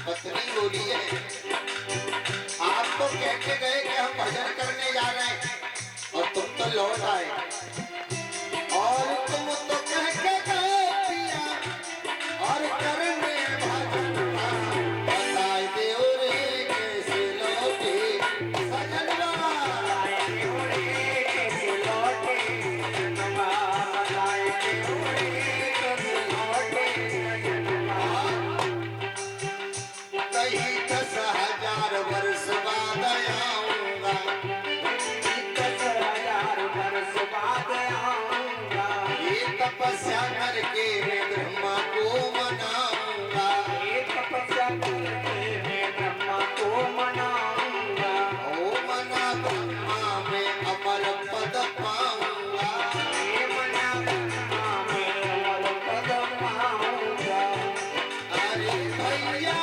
पत्नी बोली है आप तो कह के गए कि हम भजन करने जा रहे हैं और तुम तो लौट आए और तुम तो कह के गए पिया और करने भजन बताए देव रे कैसे लौटे सजनवा बताए देव रे कैसे लौटे सजनवा बताए देव रे कैसे लौटे सजनवा कहीं 10,000 वर्ष बाद आऊंगा 10,000 वर्ष बाद आऊंगा ये तपस्या करके मैं ब्रह्मा को मनाऊंगा ये तपस्या करके मैं ब्रह्मा को मनाऊंगा ओ मना ब्रह्मा में अमर पद पाऊंगा ये मना ब्रह्मा में अमर पद पाऊंगा अरे भैया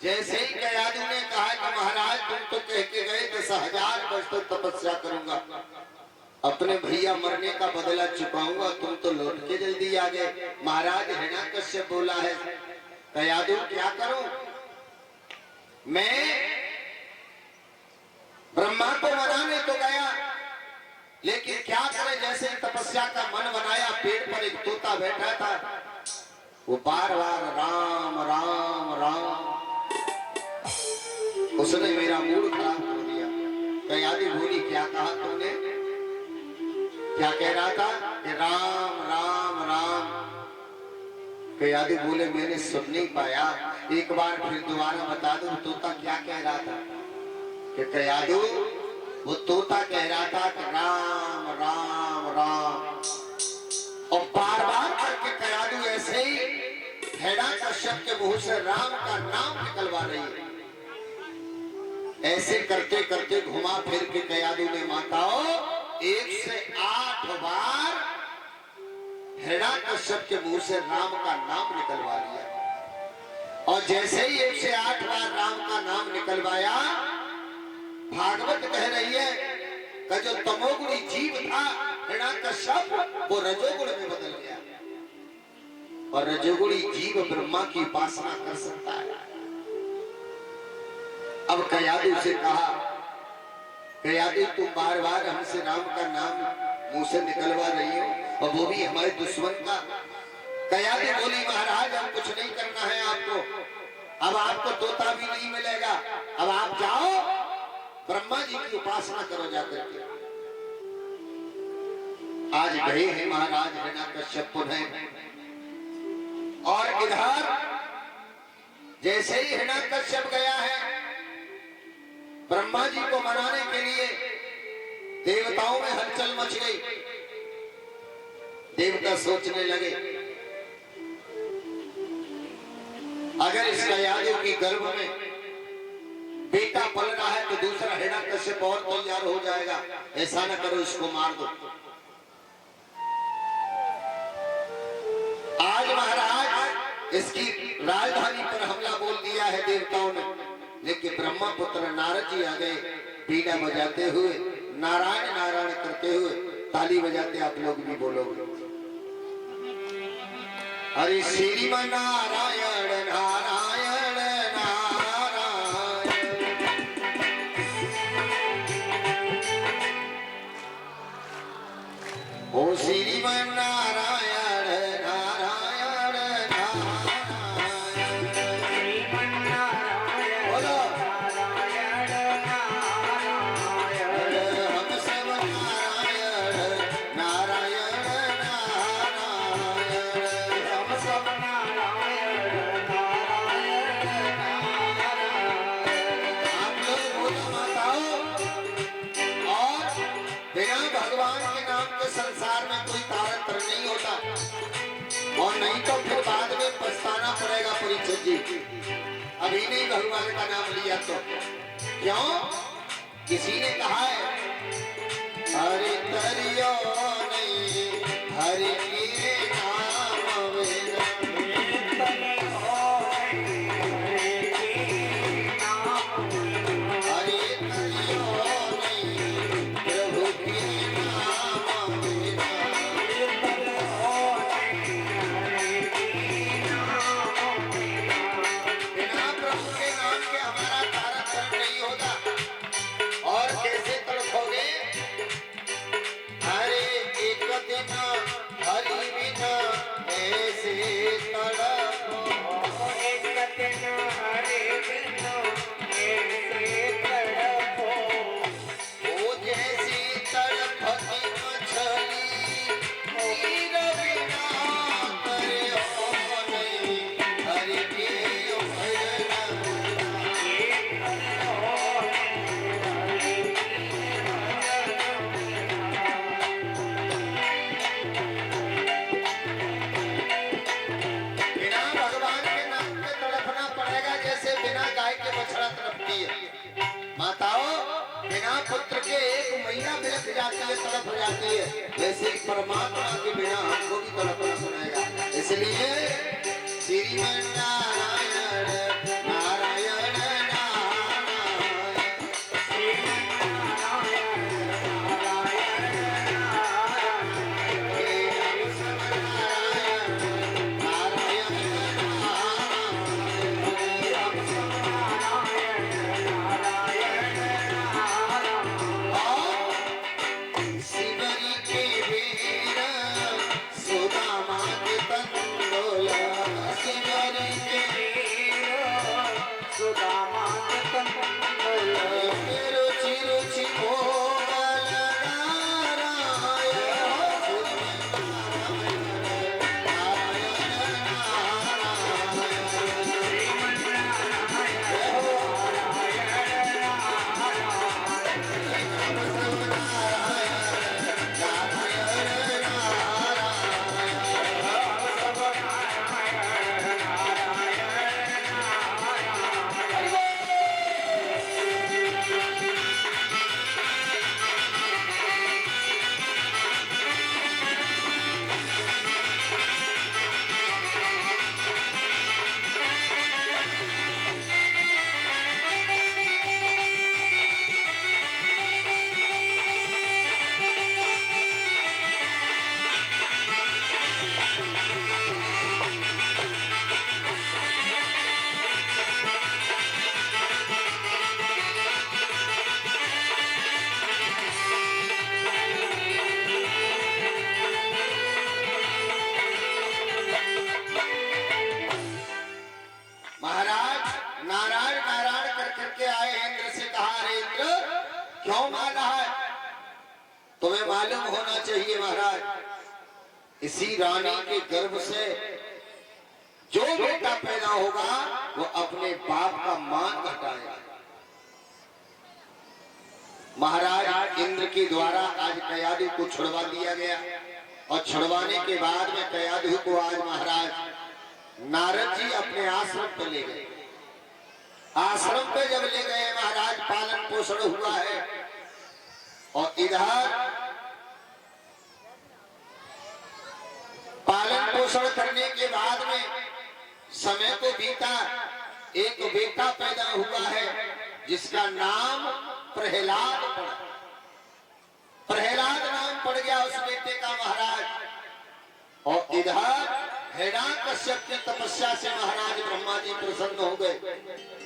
जैसे ही कयादू ने कहा कि महाराज तुम तो कह के गए 10,000 वर्ष तक तपस्या करूंगा अपने भैया मरने का बदला चुकाऊंगा तुम तो लौट के जल्दी आ गए महाराज हिरण्यकश्यप बोला है कयादू क्या करूं मैं ब्रह्मा को मनाने तो गया लेकिन क्या करें जैसे तपस्या का मन बनाया पेड़ पर एक तोता बैठा था वो बार बार राम राम राम उसने मेरा मूड खराब कर दिया कयादू बोली क्या कहा तुमने क्या कह रहा था कि राम राम राम कयादू बोले मैंने सुन नहीं पाया एक बार फिर दोबारा बता दो तोता क्या कह रहा था कि कयादू वो तोता कह रहा था कि राम राम राम और बार बार करके कयादू ऐसे ही हिरण्यकश्यप के मुंह से राम का नाम निकलवा रही है ऐसे करते करते घुमा फिर के कयादू ने माताओं 1 से 8 बार हिरण्यकश्यप के मुंह से राम का नाम निकलवा लिया और जैसे ही 1 से 8 बार राम का नाम निकलवाया भागवत कह रही है कि जो तमोगुणी जीव था हिरण्यकश्यप वो रजोगुण में बदल गया और रजोगुणी जीव ब्रह्मा की उपासना कर सकता है अब कयादू से कहा कयादू तुम बार बार हमसे राम का नाम मुंह से निकलवा रही हो और वो भी हमारे दुश्मन का कयादू बोली महाराज हम कुछ नहीं करना है आपको अब आपको तोता भी नहीं मिलेगा अब आप जाओ ब्रह्मा जी की उपासना करो जाकर के आज गए हैं महाराज हिरण्यकश्यप पुनः और इधर जैसे ही हिरण्यकश्यप गया है ब्रह्मा जी को मनाने के लिए देवताओं में हलचल मच गई देवता सोचने लगे अगर इस कयादू की गर्भ में बेटा पल रहा है तो दूसरा हिरण्यकश्यप और तैयार हो जाएगा ऐसा न करो इसको मार दो आज महाराज इसकी राजधानी पर हमला बोल दिया है देवताओं ने लेकिन ब्रह्मा पुत्र नारद जी आ गए बीड़ा बजाते हुए नारायण नारायण करते हुए ताली बजाते आप लोग भी बोलोगे। हरे श्रीमन नारायण नारायण नारायण। ओ श्रीमन नारायण नारायण नारायण। श्रीमन नारायण बोलो नारायण नारायण। हम सब नारायण नारायण नारायण। हम सब नारायण नारायण नारायण। आप लोग बोलो माताओं। और बिना भगवान के नाम के संसार में कोई तारतम्य नहीं होता, और नहीं तो फिर बाद में पछताना पड़ेगा परीक्षित जी। अभी नहीं भगवान का नाम लिया तो क्यों? किसी ने कहा है हरि करियो नहीं हरि के नाम वेदा। हरि करियो नहीं प्रभु के नाम वेदा। बिना प्रभु के नाम के हमारा तारतम्य नहीं होता। और कैसे तड़पोगे? हरे एक दिन हरि बिना ऐसे तड़पो। एक दिन हरि बिना ऐसे तड़पो। ओ जैसी तड़पती मछली नीर बिना करे हो नहीं हरि के भजन। बिना भगवान के नाम पे तड़पना पड़ेगा, जैसे बिना गाय के बछड़ा तड़पती है। माताओं, बिना पुत्र के एक मैया बिलख जाती है, तड़प जाती है, वैसे परमात्मा के बिना हमको भी तड़पना पड़ेगा। इसलिए श्रीमन नारायण नारायण नारायण। श्रीमन नारायण नारायण नारायण। हे हम सब नारायण नारायण नारायण। हम सब नारायण नारायण नारायण। शिवरी के वीर सुदामा के तंडोला। शिवरी के वीर सुदामा के तंडोला। रुचि रुचि मोगल नारायण। महाराज नारायण नारायण कर करके आए। इंद्र से कहा, अरे इंद्र क्यों मार रहा है? तुम्हें मालूम होना चाहिए महाराज, इसी रानी के गर्भ से जो बेटा पैदा होगा वो अपने बाप का मान घटाएगा। महाराज इंद्र के द्वारा आज कयाधु को छुड़वा दिया गया, और छुड़वाने के बाद में कयाधु को आज महाराज नारद जी अपने आश्रम पर ले गए। आश्रम पे जब ले गए महाराज, पालन पोषण हुआ है, और इधर पालन पोषण करने के बाद में समय को बीता, एक बेटा पैदा हुआ है जिसका नाम प्रहलाद पड़ा। दिया उस बेटे का महाराज। और इधर हिरण्याकश्यप की तपस्या से महाराज ब्रह्मा जी प्रसन्न हो गए।